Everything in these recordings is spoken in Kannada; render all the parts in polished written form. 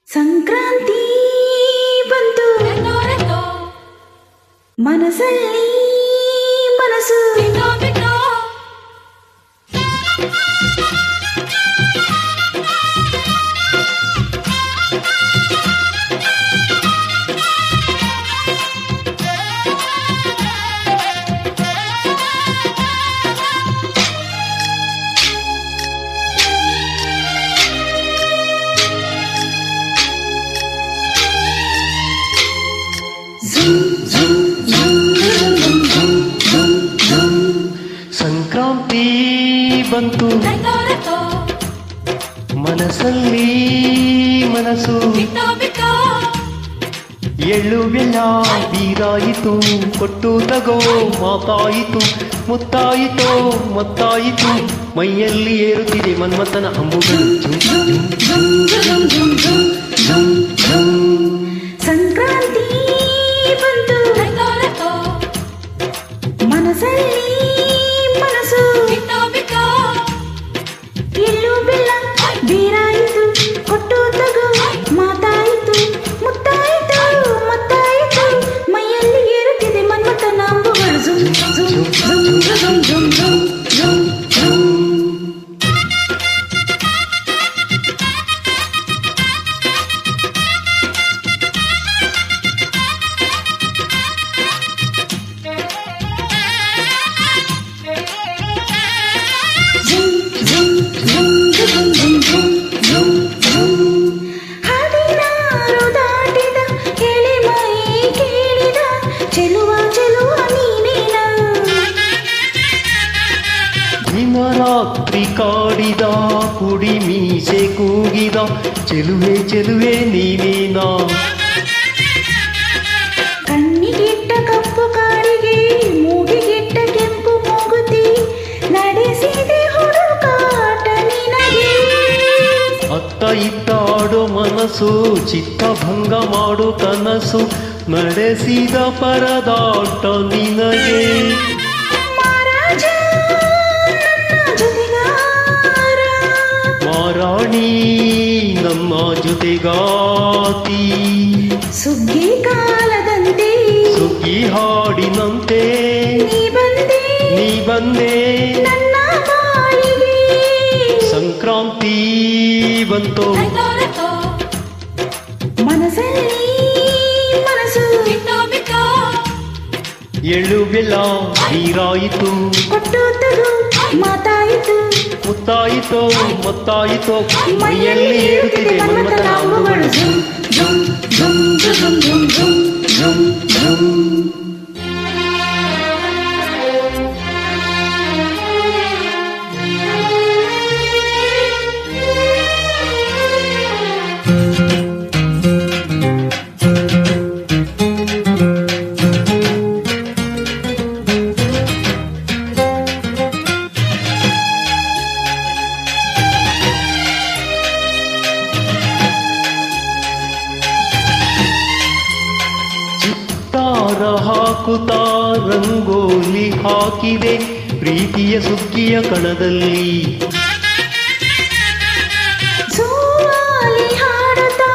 ಸಂಕ್ರಾಂತಿ ಬಂತು ಮನಸ್ಸಲ್ಲಿ ಮನಸ್ಸು ಸಂಕ್ರಾಂತಿ ಬಂತು ಮನಸ್ಸಲ್ಲಿ ಮನಸ್ಸು ಎಳ್ಳು ಬೆಲ್ಲ ಬೀರಾಯಿತು ಕೊಟ್ಟು ತಗೋ ಮಾತಾಯಿತು ಮುತ್ತಾಯಿತೋ ಮತ್ತಾಯಿತು ಮೈಯಲ್ಲಿ ಏರುತ್ತಿದೆ ಮನ್ಮಥನ ಅಂಬುಗಳು ಸಂಕ್ರಾಂತಿ ಬಂತು ಮನಸ್ಸಲ್ಲಿ ಮನಸ್ಸು ಎಳ್ಳು ಬೆಲ್ಲ ಬೀರಾಯಿತು ಕೊಟ್ಟು ತಗೋ ಮಾತಾಯಿತು ಮುತ್ತಾಯಿತು ಮತ್ತಾಯಿತು ಮೈಯಲ್ಲಿ ಏರುತ್ತಿದೆ ಮನ್ಮಥನ ಅಂಬುಗಳು ಝುಮ್ ಝುಮ್ ಝುಮ್ ಝುಮ್ ಝುಮ್ ಝುಮ್ ಝುಮ್ ಝುಮ್. ಹದಿನಾರು ದಾಟಿದ ಎಳೆ ಮೈ ಕೇಳಿದ ಚೆಲುವ ಚೆಲುವ ನೀನೇನ ದಿನರಾತ್ರಿ ಕಾಡಿದ ಕುಡಿ ಮೀಸೆ ಕೂಗಿದ ಚೆಲುವೆ ಚೆಲುವೆ ನೀನೇನಾ ಕಣ್ಣಿಗಿಟ್ಟ ಕಪ್ಪು ಕಾಡಿಗೆ ಮೂಗಿಗಿಟ್ಟ ಕೆಂಪು ಮೂಗುತಿ ನಡೆಸಿದೆ ಹುಡುಕಾಟ ನಿನಗೆ ಅತ್ತ ಇತ್ತ ಆಡೋ ಮನಸ್ಸು ಚಿತ್ತಭಂಗ ಮಾಡೋ ಕನಸು ನಡೆಸಿದ ಪರದಾಟ ನಿನಗೆ ಮಹಾರಾಜ ನನ್ನ ಜೊತೆಗಾರ ಮಾರಾಣಿ ನಮ್ಮ ಜೊತೆಗಾತಿ ಸುಗ್ಗಿ ಕಾಲದಂತೆ ಸುಗ್ಗಿ ಹಾಡಿನಂತೆ ನೀ ಬಂದೆ ನನ್ನ ಬಾಳಿಗೆ ಸಂಕ್ರಾಂತಿ ಬಂತು ಮನಸ್ಸಲ್ಲಿ ಮನಸ್ಸು ಎಳ್ಳು ಬೆಲ್ಲ ನೀರಾಯಿತು ಕೊಟ್ಟು ತಗೋ ಮಾತಾಯಿತು ಮುತ್ತಾಯಿತೋ ಮತ್ತಾಯಿತೋ ಮೈಯಲ್ಲಿ ಏರುತ್ತಿದೆ ಮನ್ಮಥನ ಅಂಬುಗಳು ಝುಮ್ ಝುಮ್ ಝುಮ್ ಝುಮ್ ಝುಮ್ ಝುಮ್ ಝುಮ್ ಝುಮ್. ತಾರ ಹಾಕುತ್ತಾ ರಂಗೋಲಿ ಹಾಕಿದೆ ಪ್ರೀತಿಯ ಸುಗ್ಗಿಯ ಕಣದಲ್ಲಿ ಸೋವಾಲಿ ಹಾಡುತ್ತಾ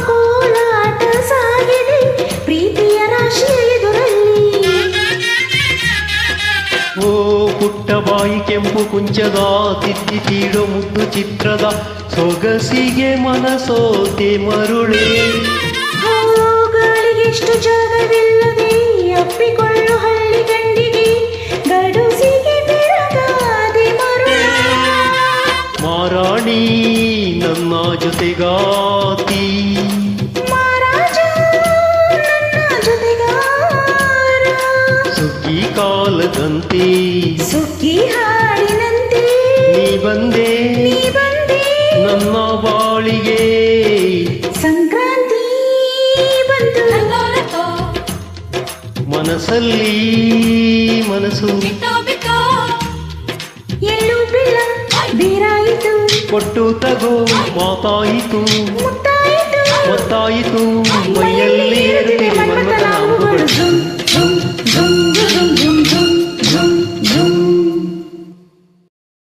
ಕೋಲಾಟ ಸಾಗಿದೆ ಪ್ರೀತಿಯ ರಾಶಿ ಎದುರಲ್ಲಿ ಓ ಪುಟ್ಟ ಬಾಯಿ ಕೆಂಪು ಕುಂಚದ ತಿದ್ದಿ ತೀಡೋ ಮುದ್ದು ಚಿತ್ರದ ಸೊಗಸಿಗೆ ಮನಸೋತೆ ಮರುಳೆ ಗಾಳಿಗೆಷ್ಟು ಜಾಗವಿಲ್ಲದೆ ಅಪ್ಪಿಕೊಳ್ಳು ಹಳ್ಳಿ ಗಂಡಿಗೆ ಗಡುಸಿಗೆ ಬೆರಗಾದೆ ಮರುಳ ಮಾರಾಣಿ ನನ್ನ ಜೊತೆಗಾತಿ ಮಹಾರಾಜ ನನ್ನ ಜೊತೆಗಾರ ಸುಗ್ಗಿ ಕಾಲದಂತೆ ಸುಗ್ಗಿ ಹಾಡಿನಂತೆ ನೀ ಬಂದೆ ನನ್ನ ಬಾಳಿಗೆ ಸಂಕ್ರಾಂತಿ ಬಂತು ಮನಸ್ಸಲ್ಲಿ ಮನಸ್ಸು ಎಳ್ಳು ಬೆಲ್ಲ ಬೀರಾಯಿತು ಕೊಟ್ಟು ತಗೋ ಮಾತಾಯಿತು ಮುತ್ತಾಯಿತು ಮತ್ತಾಯಿತು ಮೈಯಲ್ಲಿ ಏರುತ್ತಿದೆ ಮನ್ಮಥನ ಅಂಬುಗಳು ಝುಮ್